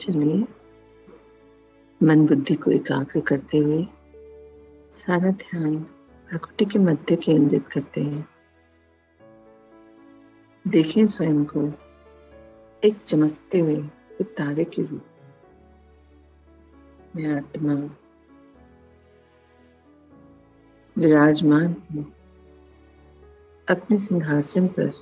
चलिए, मन बुद्धि को एकाग्र करते हुए सारा ध्यान प्रकृति के मध्य केंद्रित करते हैं। देखें स्वयं को एक चमकते हुए सितारे के रूप में। मैं आत्मा विराजमान हूँ अपने सिंहासन पर।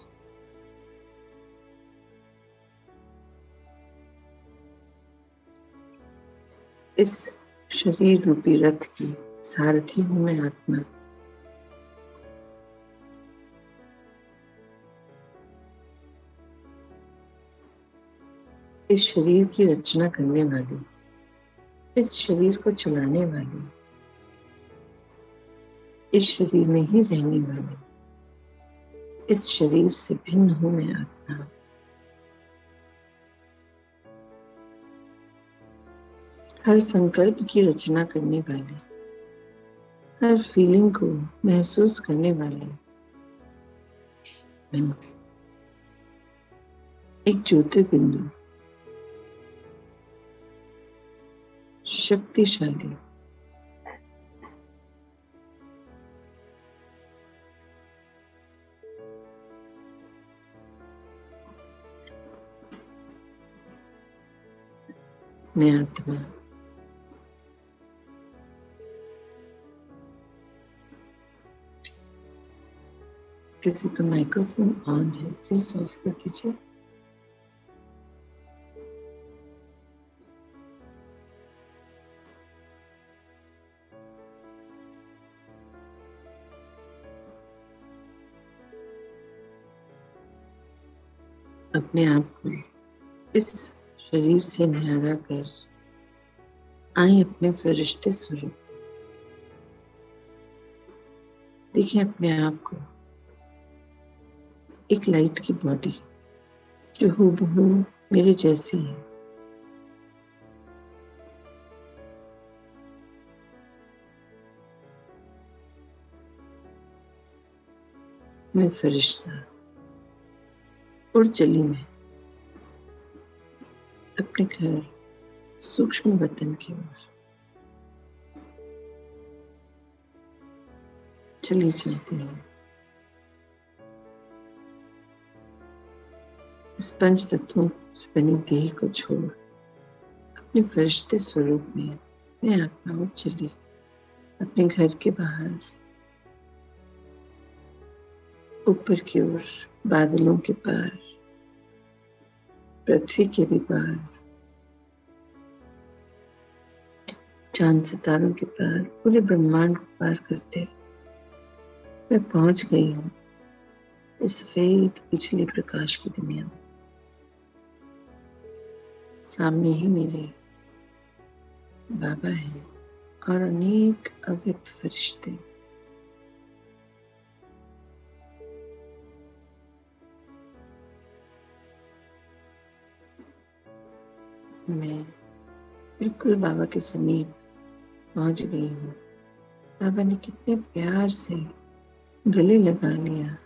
इस शरीर रूपी रथ की सारथी हूँ मैं आत्मा। इस शरीर की रचना करने वाली, इस शरीर को चलाने वाली, इस शरीर में ही रहने वाली, इस शरीर से भिन्न हूँ मैं आत्मा। हर संकल्प की रचना करने वाली, हर फीलिंग को महसूस करने वाली मैं एक ज्योतिर्बिंदु, शक्तिशाली, मैं आत्मा। किसी का माइक्रोफोन ऑन है, प्लीज ऑफ कर दीजिए। अपने आप को इस शरीर से न्यारा कर आए अपने फरिश्ते स्वरूप। देखिए अपने आप को एक लाइट की बॉडी जो हूबहू मेरे जैसी है। मैं फरिश्ता और चली मैं अपने घर सूक्ष्म वतन की ओर चली जाती हूँ। इस पंच तत्वों से बनी देह को छोड़ अपने फरिश्ते स्वरूप में मैं आत्मा में चली अपने घर के बाहर, ऊपर की ओर, बादलों के पार, पृथ्वी के भी पार, चांद सितारों के पार, पूरे ब्रह्मांड को पार करते मैं पहुंच गई हूँ इस सफेद बिजली प्रकाश की दुनिया में। सामने ही मेरे बाबा हैं और अनेक अव्यक्त फरिश्ते। मैं बिल्कुल बाबा के समीप पहुंच गई हूँ। बाबा ने कितने प्यार से गले लगा लिया।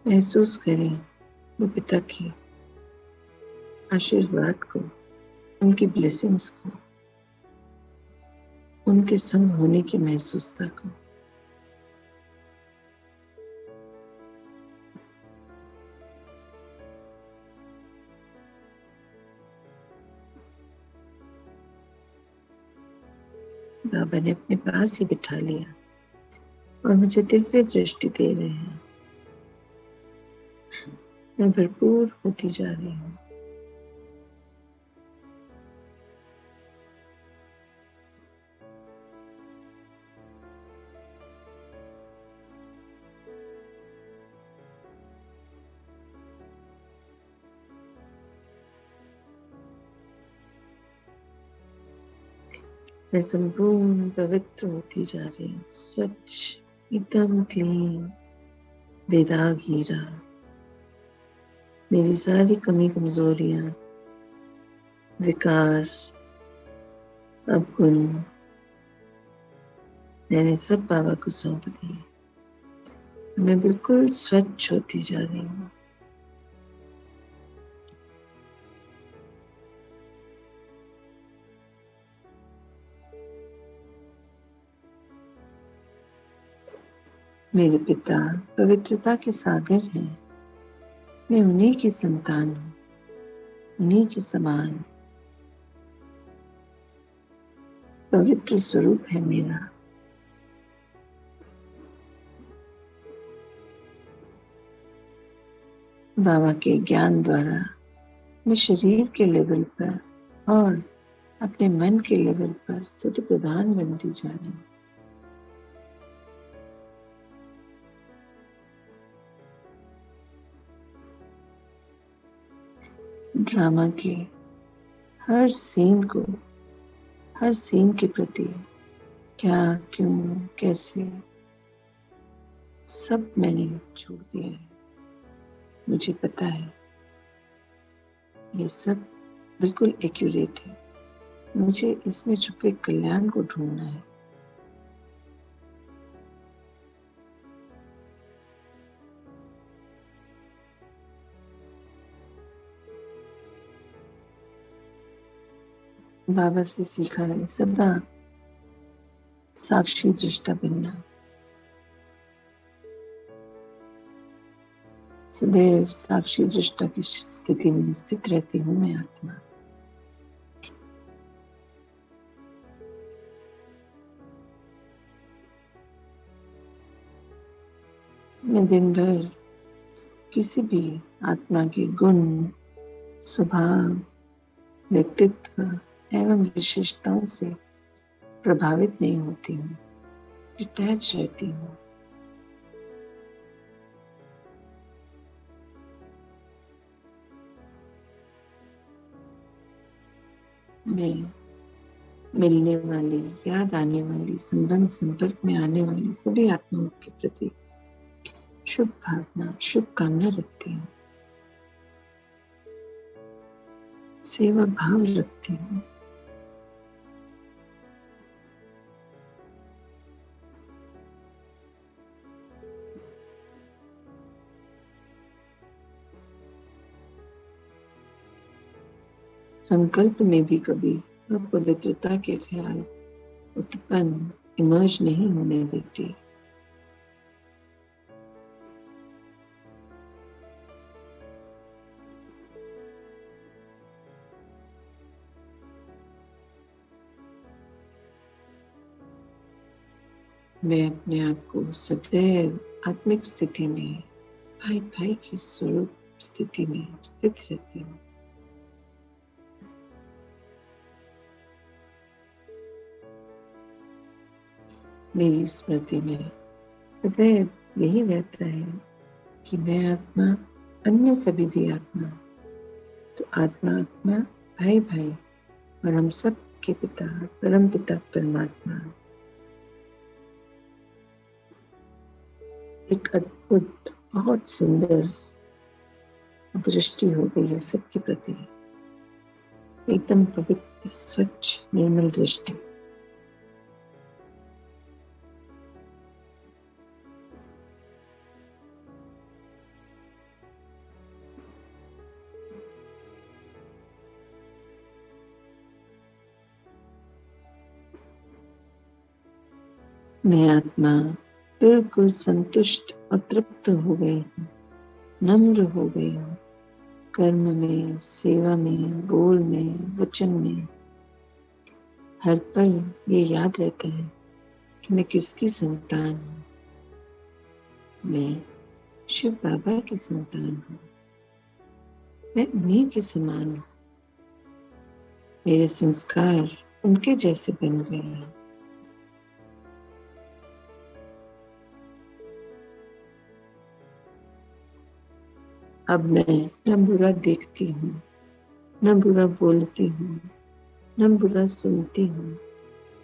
महसूस करें वो पिता की आशीर्वाद को, उनकी ब्लेसिंग्स को, उनके संग होने की महसूसता को। बाबा ने अपने पास ही बिठा लिया और मुझे दिव्य दृष्टि दे रहे हैं। मैं भरपूर होती जा रही हूँ। मैं संपूर्ण पवित्र होती जा रही हूँ, स्वच्छ, एकदम क्लीन, बेदाग हीरा। मेरी सारी कमी कमजोरियां, विकार, अवगुण मैंने सब बाबा को सौंप दिए। मैं बिल्कुल स्वच्छ होती जा रही हूँ। मेरे पिता पवित्रता के सागर हैं। मैं उन्हीं की संतान हूँ, उन्हीं के समान पवित्र स्वरूप है मेरा। बाबा के ज्ञान द्वारा मैं शरीर के लेवल पर और अपने मन के लेवल पर सत्य प्रधान बनती जा रही हूँ। ड्रामा के हर सीन के प्रति क्या, क्यों, कैसे, सब मैंने छोड़ दिया है। मुझे पता है ये सब बिल्कुल एक्यूरेट है। मुझे इसमें छुपे कल्याण को ढूंढना है। बाबा से सीखा है सदा साक्षी दृष्टा बनना, सदैव साक्षी दृष्टा की स्थिति में स्थित रहती हूँ मैं आत्मा। मैं दिन भर किसी भी आत्मा के गुण, स्वभाव, व्यक्तित्व एवं विशेषताओं से प्रभावित नहीं होती हूँ, डिटैच रहती हूँ। मैं मिलने वाली, याद आने वाली, संबंध संपर्क में आने वाली सभी आत्माओं के प्रति शुभ भावना, शुभकामना रखती हूँ, सेवा भाव रखती हूँ। संकल्प में भी कभी अपवित्रता के ख्याल उत्पन्न, इमर्ज नहीं होने देती। मैं अपने आप को सदैव आत्मिक स्थिति में, भाई भाई की स्वरूप स्थिति में स्थित रहती हूँ। मेरी स्मृति में सदैव यही रहता है कि मैं आत्मा, अन्य सभी भी आत्मा, तो आत्मा आत्मा, भाई भाई और हम सब के पिता परम पिता परमात्मा। एक अद्भुत, बहुत सुंदर दृष्टि हो गई है सबके प्रति, एकदम पवित्र, स्वच्छ, निर्मल दृष्टि। मैं आत्मा बिल्कुल संतुष्ट और तृप्त हो गई हूँ, नम्र हो गई हूँ। कर्म में, सेवा में, बोल में, वचन में हर पल ये याद रहता है कि मैं किसकी संतान हूँ। मैं शिव बाबा की संतान हूँ। मैं उन्हीं के समान हूँ। मेरे संस्कार उनके जैसे बन गए हैं। अब मैं न बुरा देखती हूँ, न बुरा बोलती हूँ, न बुरा सुनती हूँ,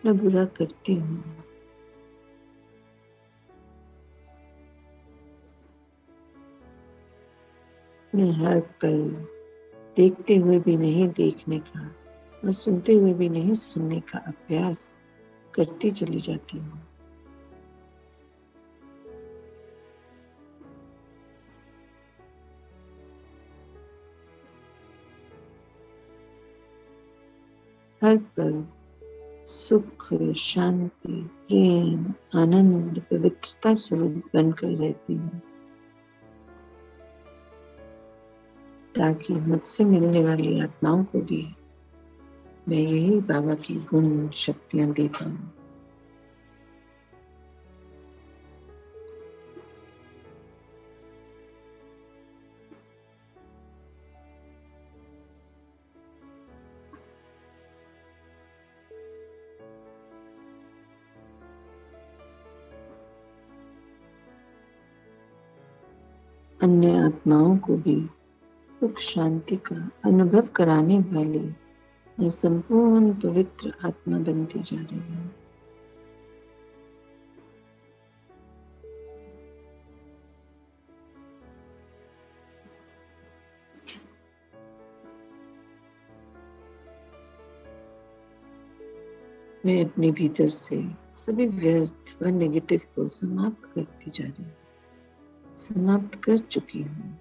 न बुरा करती हूँ। मैं हर पल देखते हुए भी नहीं देखने का और सुनते हुए भी नहीं सुनने का अभ्यास करती चली जाती हूँ। हर पल सुख, शांति, प्रेम, आनंद, पवित्रता स्वरूप बनकर रहती हूँ, ताकि मुझसे मिलने वाली आत्माओं को भी मैं यही बाबा की गुण शक्तियां दे पाऊं। अन्य आत्माओं को भी सुख शांति का अनुभव कराने वाली मैं संपूर्ण पवित्र आत्मा बनती जा रही हूँ। मैं अपने भीतर से सभी व्यर्थ व नेगेटिव को समाप्त करती जा रही हूँ, समाप्त कर चुकी हूँ।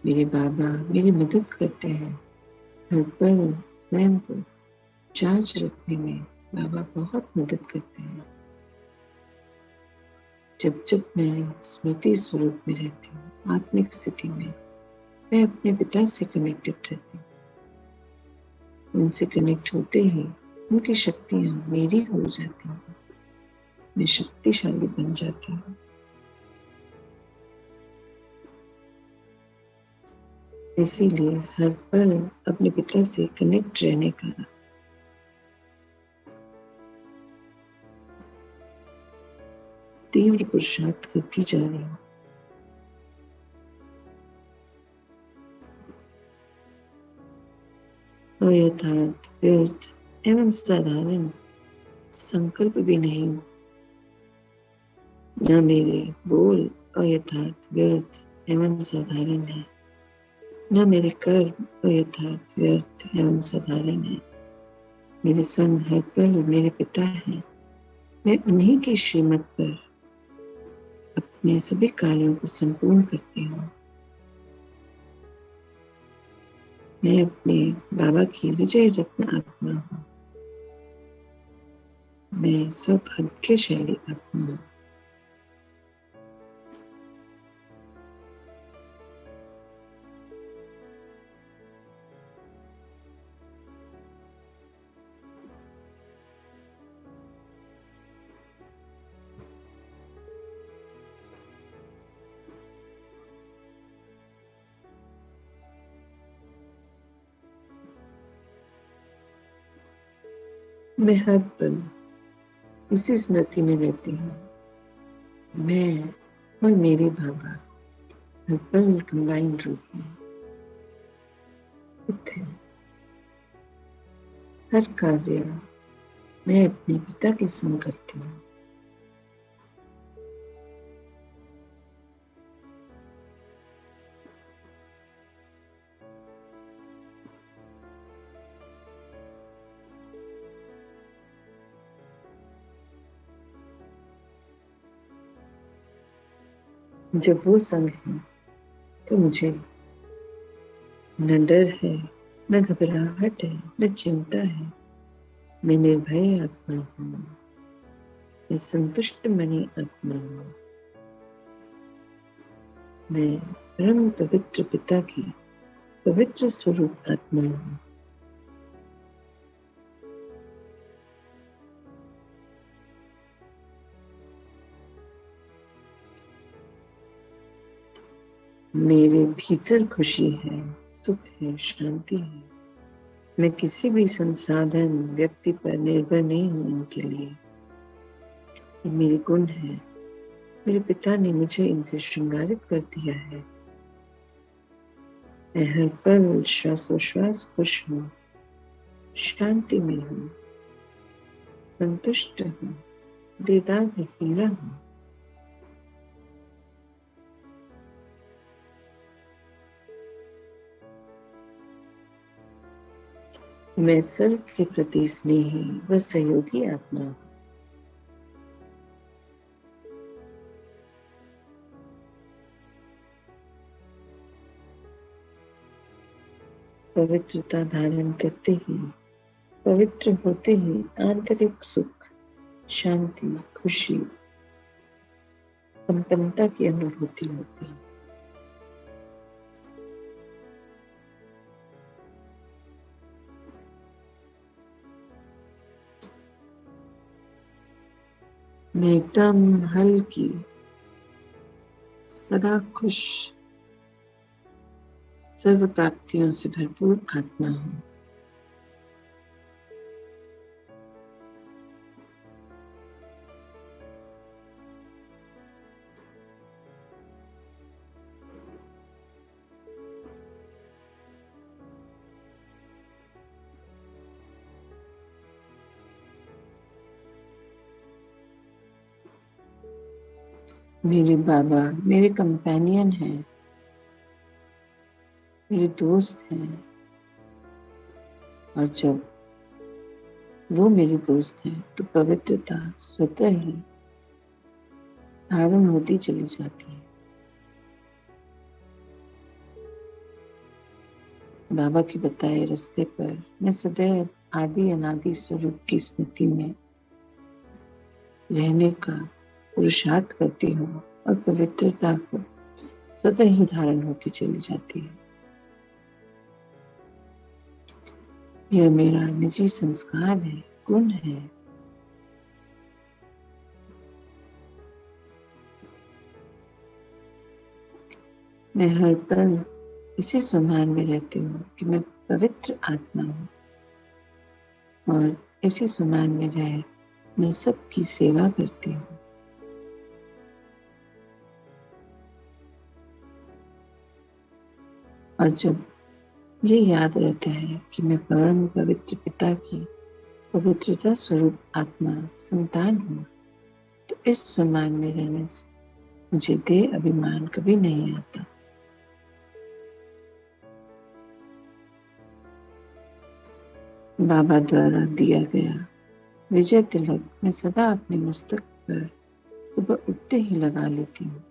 मेरे बाबा मेरी मदद करते हैं। हर पल स्वयं को चार्ज रखने में बाबा बहुत मदद करते हैं। जब जब मैं स्मृति स्वरूप में रहती हूँ, आत्मिक स्थिति में, मैं अपने पिता से कनेक्टेड रहती हूँ। उनसे कनेक्ट होते ही उनकी शक्तियाँ मेरी हो जाती हैं। मैं शक्तिशाली बन जाती हूँ। इसीलिए हर पल अपने पिता से कनेक्ट रहने का तीव्र पुरुषार्थ करती जा रही हूँ। अयथार्थ, व्यर्थ एवं साधारण संकल्प भी नहीं, न मेरे बोल अयथार्थ, व्यर्थ एवं साधारण है, न मेरे कर्म अयथार्थ, व्यर्थ एवं साधारण है। मेरे संग हर पल मेरे पिता हैं। मैं उन्हीं की श्रीमत पर अपने सभी कार्यों को संपूर्ण करती हूँ। मैं अपने बाबा की विजय रत्न आत्मा हूँ। मैं सौभाग्यशाली आत्मा हूँ। मैं हर पल इसी स्मृति में रहती हूँ। मैं और मेरे बाबा हर पल कंबाइंड रूप में स्थित है। हर कार्य मैं अपने पिता के संग करती हूँ। जब वो संग है तो मुझे न डर है, न घबराहट है, न चिंता है। मैं निर्भय आत्मा हूँ। मैं संतुष्ट मनी आत्मा हूँ। मैं परम पवित्र पिता की पवित्र स्वरूप आत्मा हूँ। मेरे भीतर खुशी है, सुख है, शांति है। मैं किसी भी संसाधन व्यक्ति पर निर्भर नहीं हूँ इनके लिए। ये मेरे गुण है। मेरे पिता ने मुझे इनसे श्रृंगारित कर दिया है। मैं हर पल श्वासोश्वास खुश हूँ, शांति में हूँ, संतुष्ट हूँ, बेदाग हीरा हूँ। मैं सर्व के प्रति स्नेही व सहयोगी आत्मा हूँ। पवित्रता धारण करते ही पवित्र होते ही आंतरिक सुख, शांति, खुशी, संपन्नता की अनुभूति होती है। मैं एकदम हल्की, सदा खुश, सर्व प्राप्तियों से भरपूर आत्मा हूँ। मेरे बाबा मेरे कंपेनियन हैं, मेरे दोस्त हैं, और जब वो मेरे दोस्त हैं तो पवित्रता स्वतः ही धारण होती चली जाती है। बाबा के बताए रास्ते पर मैं सदैव आदि अनादि स्वरूप की स्मृति में रहने का पुरुषार्थ करती हूँ और पवित्रता को स्वतः ही धारण होती चली जाती है। यह मेरा निजी संस्कार है, गुण है। मैं हर पल इसी स्वमान में रहती हूँ कि मैं पवित्र आत्मा हूँ और इसी स्वमान में रह मैं सबकी सेवा करती हूँ। और जब ये याद रहता है कि मैं परम पवित्र पिता की पवित्रता स्वरूप आत्मा संतान हूँ, तो इस स्वमान में रहने से मुझे देह अभिमान कभी नहीं आता। बाबा द्वारा दिया गया विजय तिलक मैं सदा अपने मस्तक पर सुबह उठते ही लगा लेती हूँ।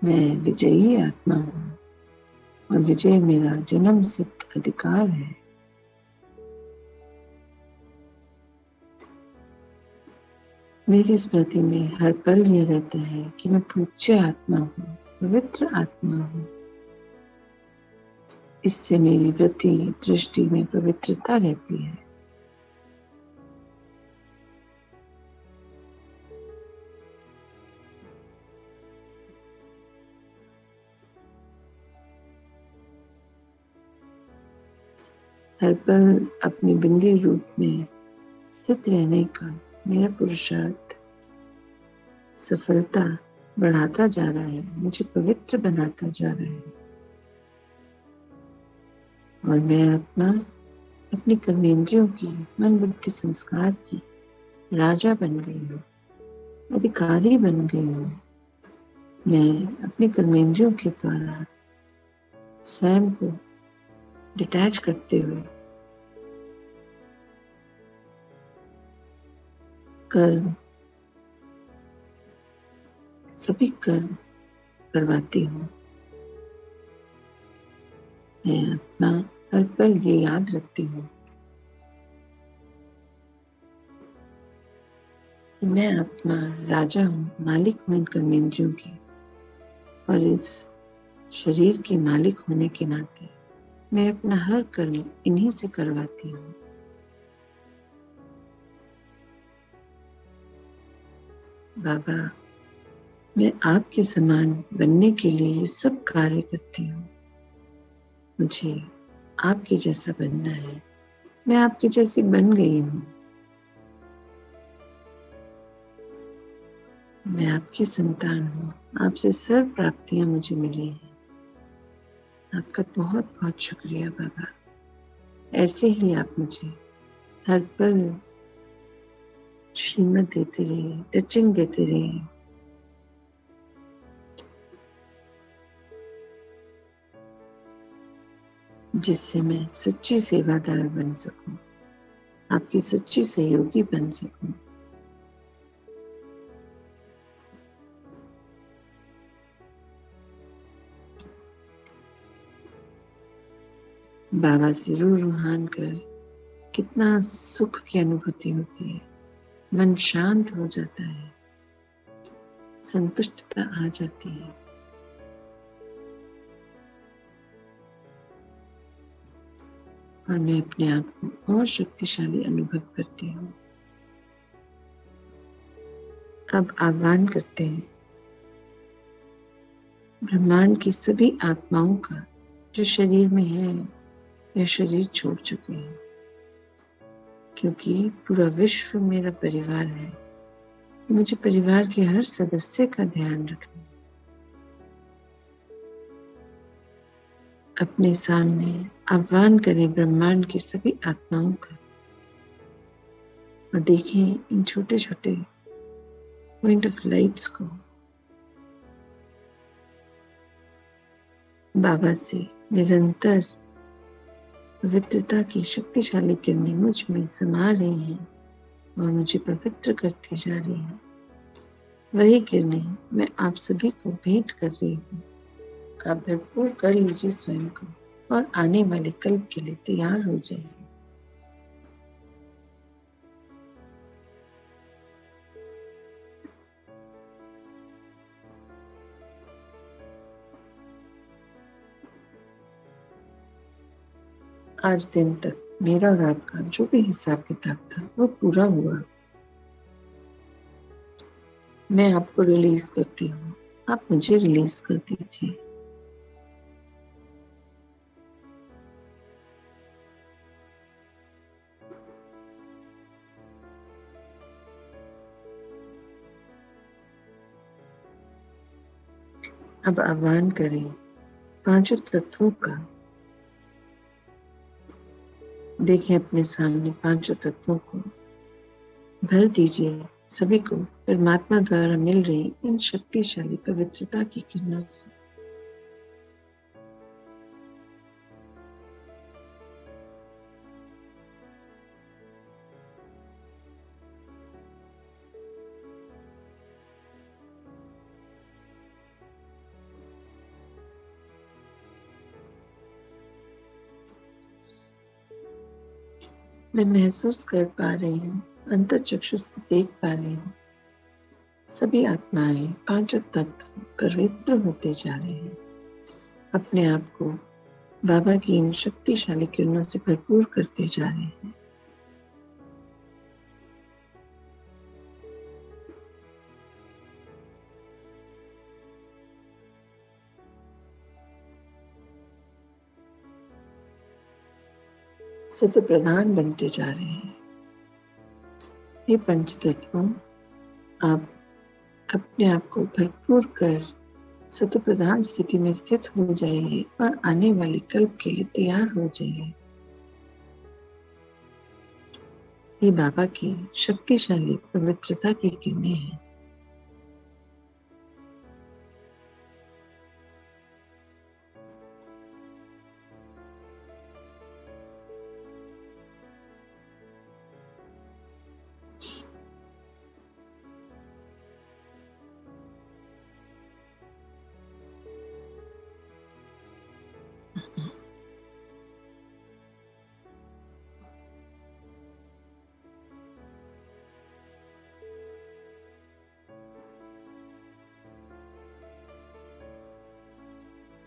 मैं विजयी आत्मा हूँ और विजय मेरा जन्म सिद्ध अधिकार है। मेरी स्मृति में हर पल यह रहता है कि मैं पूज्य आत्मा हूँ, पवित्र आत्मा हूँ। इससे मेरी वृत्ति दृष्टि में पवित्रता रहती है। हर पल अपने बिंदी रूप में स्थित रहने का मेरा पुरुषार्थ सफलता बढ़ाता जा रहा है, मुझे पवित्र बनाता जा रहा है। और मैं आत्मा अपनी कर्मेंद्रियों की, मन बुद्धि संस्कार की राजा बन गई हूँ, अधिकारी बन गई हूँ। मैं अपने कर्मेंद्रियों के द्वारा स्वयं को डिटैच करते हुए कर्म, सभी कर्म करवाती हूँ। मैं आत्मा हर पल ये याद रखती हूँ कि मैं आत्मा राजा हूँ, मालिक हूँ इन कर्मेंद्रियों की, और इस शरीर की मालिक होने के नाते मैं अपना हर कर्म इन्हीं से करवाती हूँ। बाबा, मैं आपके समान बनने के लिए ये सब कार्य करती हूँ। मुझे आपके जैसा बनना है। मैं आपके जैसी बन गई हूँ। मैं आपकी संतान हूँ। आपसे सर्व प्राप्तियां मुझे मिली हैं। आपका बहुत बहुत शुक्रिया बाबा। ऐसे ही आप मुझे हर पल श्रीमत देते रहिए, टचिंग देते रहिए। जिससे मैं सच्ची सेवादार बन सकूं, आपकी सच्ची सहयोगी बन सकूं। बाबा से रूह रूहान कर कितना सुख की अनुभूति होती है, मन शांत हो जाता है, संतुष्टता आ जाती है। और मैं अपने आप को और शक्तिशाली अनुभव करती हूँ। अब आह्वान करते हैं ब्रह्मांड की सभी आत्माओं का जो शरीर में है, यह शरीर छोड़ चुके हैं, क्योंकि पूरा विश्व मेरा परिवार है। मुझे परिवार के हर सदस्य का ध्यान रखना है। अपने सामने आह्वान करें ब्रह्मांड की सभी आत्माओं का और देखें इन छोटे छोटे पॉइंट ऑफ लाइट्स को बाबा से निरंतर पवित्रता की शक्तिशाली किरणें मुझ में समा रही हैं और मुझे पवित्र करती जा रही हैं। वही किरणें मैं आप सभी को भेंट कर रही हूँ। आप भरपूर कर लीजिए स्वयं को और आने वाले कल के लिए तैयार हो जाइए। आज दिन तक मेरा और आपका जो भी हिसाब किताब था वो पूरा हुआ। मैं आपको रिलीज करती हूँ, आप मुझे रिलीज कर दीजिए। अब आह्वान करें पांचों तत्वों का। देखें अपने सामने पांचों तत्वों को भर दीजिए, सभी को परमात्मा द्वारा मिल रही इन शक्तिशाली पवित्रता की किरणों से। मैं महसूस कर पा रही हूँ, अंतर चक्षु से देख पा रही हूँ, सभी आत्माएं पांचों तत्व पवित्र होते जा रहे हैं। अपने आप को बाबा की इन शक्तिशाली किरणों से भरपूर करते जा रहे हैं। सत्य प्रधान बनते जा रहे हैं। ये पंच तत्वों, आप अपने आप को भरपूर कर सत्य प्रधान स्थिति में स्थित हो जाइए और आने वाले कल्प के लिए तैयार हो जाइए। ये बाबा की शक्तिशाली पवित्रता की किरणें हैं।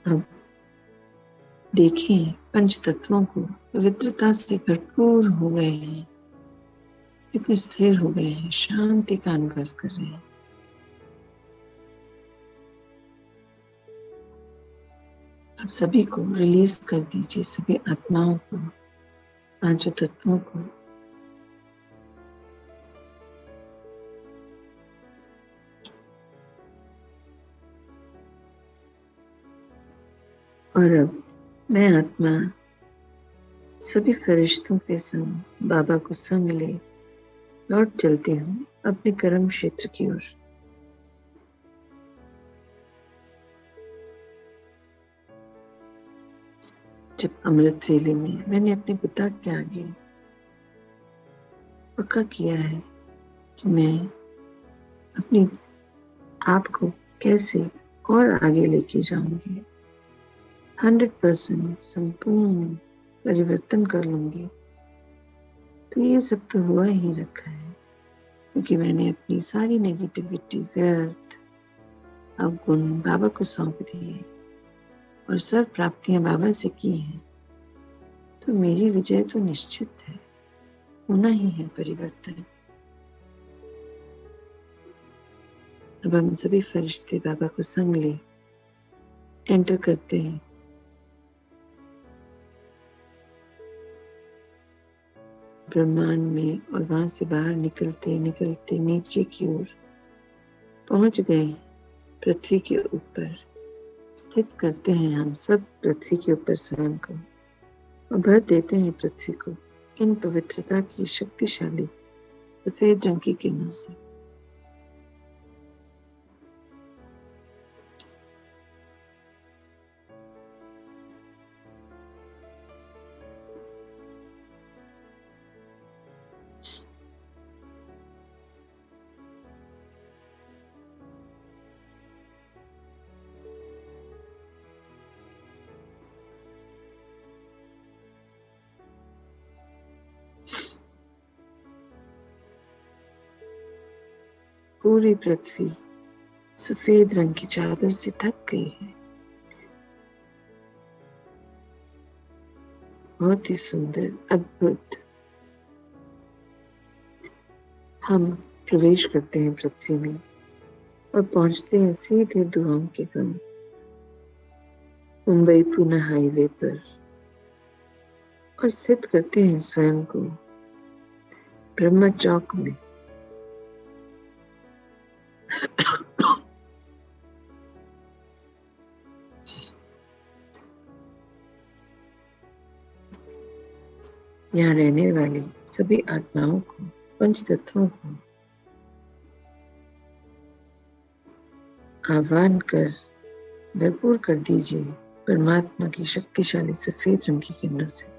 अब देखें पंच तत्वों को पवित्रता से भरपूर हो गए हैं, कितने स्थिर हो गए हैं, शांति का अनुभव कर रहे हैं। अब सभी को रिलीज कर दीजिए, सभी आत्माओं को, पांचों तत्वों को। और अब मैं आत्मा सभी फरिश्तों के संग बाबा को संग ले लौट चलती हूँ अपने कर्म क्षेत्र की ओर। जब अमृत वेले में मैंने अपने पिता के आगे पक्का किया है कि मैं अपने आप को कैसे और आगे लेके जाऊंगी, 100% संपूर्ण परिवर्तन कर लूंगी। तो ये सब तो हुआ ही रखा है, क्योंकि मैंने अपनी सारी नेगेटिविटी, व्यर्थ अवगुण बाबा को सौंप दिए और सब प्राप्तियां बाबा से की हैं। तो मेरी विजय तो निश्चित है, होना ही है परिवर्तन। अब हम सभी फरिश्ते बाबा को संग ले एंटर करते हैं। ब्रह्मांड में, और वहां से बाहर निकलते निकलते नीचे की ओर पहुंच गए। पृथ्वी के ऊपर स्थित करते हैं हम सब पृथ्वी के ऊपर स्वयं को, और भर देते हैं पृथ्वी को इन पवित्रता की शक्तिशाली सफेद रंग की किरणों से। पूरी पृथ्वी सफेद रंग की चादर से ढक गई है। बहुत ही सुंदर, अद्भुत। हम प्रवेश करते हैं पृथ्वी में और पहुंचते हैं सीधे दुआओं के गांव, मुंबई पुणे हाईवे पर, और स्थित करते हैं स्वयं को ब्रह्मा चौक में। यहाँ रहने वाली सभी आत्माओं को, पंच तत्वों को आह्वान कर भरपूर कर दीजिए परमात्मा की शक्तिशाली सफेद रंग की किरणों से।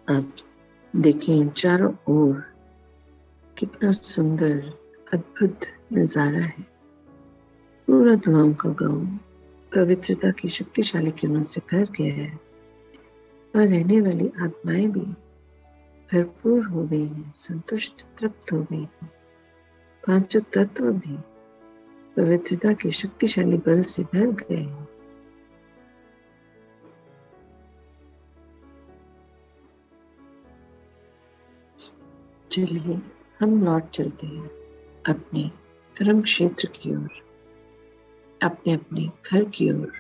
आप देखें चारों ओर कितना सुंदर, अद्भुत नजारा है। पूरा दुआओं का गांव पवित्रता की शक्तिशाली किरणों से भर गया है, और रहने वाली आत्माएं भी भरपूर हो गई हैं, संतुष्ट, तृप्त हो गई हैं। पांचों तत्व भी पवित्रता के शक्तिशाली बल से भर गए हैं। चलिए हम लौट चलते हैं अपने कर्म क्षेत्र की ओर, अपने अपने घर की ओर।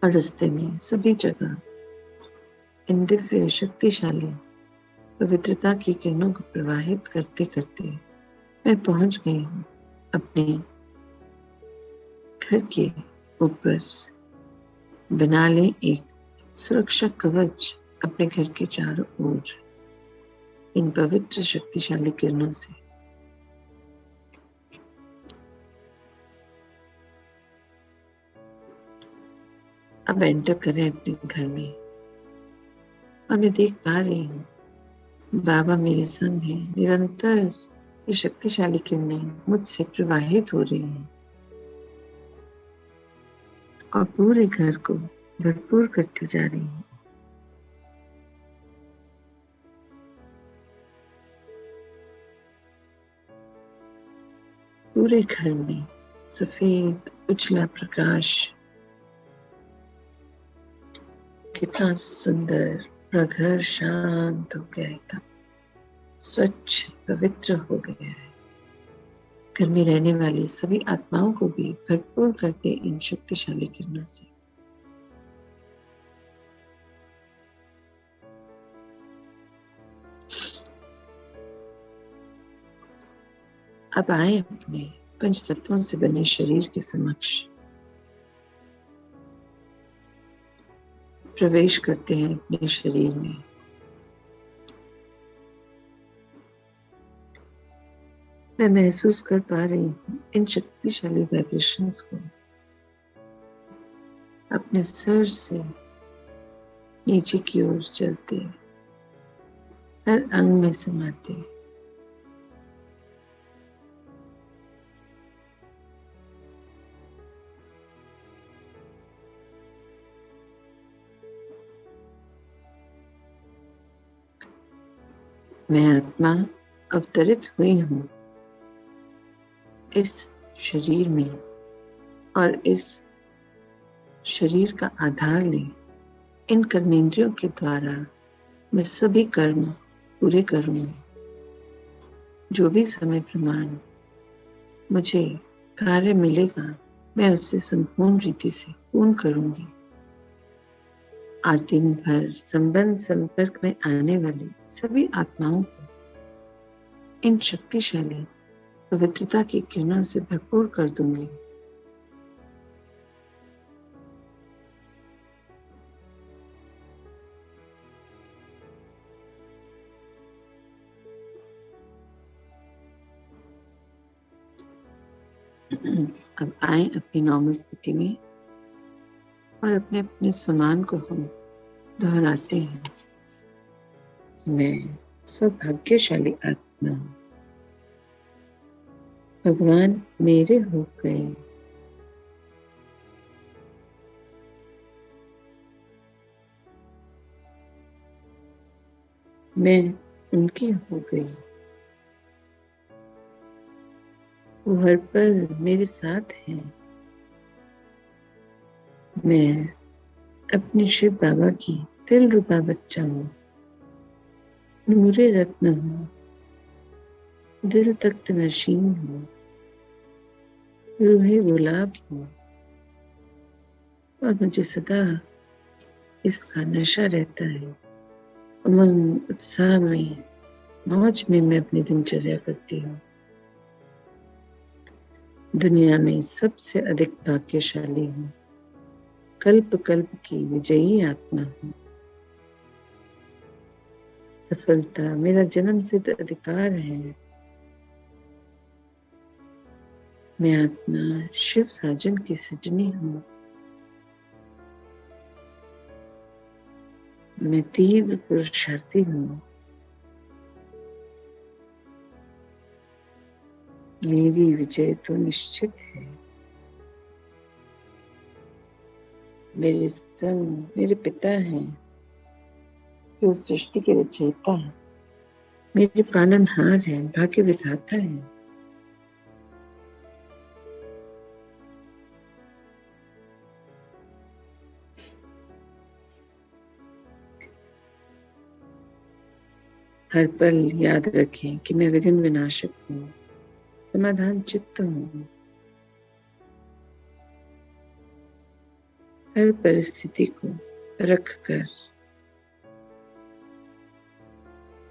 और रास्ते में सभी जगह इन दिव्य शक्तिशाली पवित्रता की किरणों को प्रवाहित करते करते मैं पहुंच गई हूँ अपने घर के ऊपर। बना लें एक सुरक्षा कवच अपने घर के चारों ओर इन पवित्र शक्तिशाली किरणों से। अब एंटर करें अपने घर में, और मैं देख पा रही हूँ बाबा मेरे संग है। निरंतर ये शक्तिशाली किरणें मुझसे प्रवाहित हो रही हैं और पूरे घर को भरपूर करती जा रही हैं। पूरे घर में सफेद उजला प्रकाश, कितना सुंदर। पूरा घर शांत हो गया, एकदम स्वच्छ पवित्र हो गया है। घर में रहने वाली सभी आत्माओं को भी भरपूर करते इन शक्तिशाली किरणों से। अब आए अपने पंच तत्वों से बने शरीर के समक्ष, प्रवेश करते हैं अपने शरीर में। मैं महसूस कर पा रही हूँ इन शक्तिशाली वाइब्रेशंस को अपने सिर से नीचे की ओर चलते, हर अंग में समाते। मैं आत्मा अवतरित हुई हूँ इस शरीर में, और इस शरीर का आधार ले इन कर्मेंद्रियों के द्वारा मैं सभी कर्म पूरे करूंगी। जो भी समय प्रमाण मुझे कार्य मिलेगा, मैं उससे संपूर्ण रीति से पूर्ण करूंगी। आज दिन भर संपर्क में आने वाली सभी आत्माओं को इन शक्तिशाली पवित्रता की किरणों से भरपूर कर दूंगी। अब आए अपनी नॉर्मल स्थिति में और अपने अपने समान को हम दोहराते हैं। मैं सौभाग्यशाली आत्मा हूँ, भगवान मेरे हो गए। मैं उनकी हो गई। वो हर पल मेरे साथ हैं। मैं अपने शिव बाबा की दिल रुबा बच्चा हूँ, नूरे रत्न हूँ, दिल तख्त नशीन हूँ, रूहे गुलाब हूँ, और मुझे सदा इसका नशा रहता है। उमंग उत्साह में मौज में मैं अपनी दिनचर्या करती हूँ। दुनिया में सबसे अधिक भाग्यशाली हूँ, कल्प कल्प की विजयी आत्मा हूँ। सफलता मेरा जन्म सिद्ध अधिकार है। मैं आत्मा शिव साजन की सजनी हूँ। मैं तीव्र पुरुषार्थी हूँ। मेरी विजय तो निश्चित है। मेरे संग मेरे पिता हैं, जो सृष्टि के रचयिता हैं। मेरे पालनहार हैं, भाग्य विधाता हैं। हर पल याद रखें कि मैं विघ्न विनाशक हूँ, समाधान चित्त हूँ। हर परिस्थिति को रख कर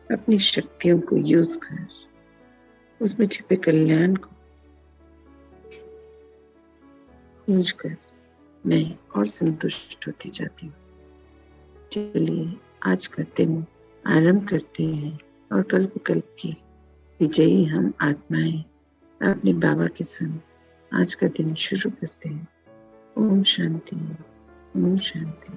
अपनी शक्तियों को यूज कर उसमें छिपे कल्याण को खोज कर मैं और संतुष्ट होती जाती हूँ। चलिए आज का दिन आरंभ करते हैं और कल्प कल्प की विजयी हम आत्माएं अपने बाबा के संग आज का दिन शुरू करते हैं। ओम शांति, ओम शांति।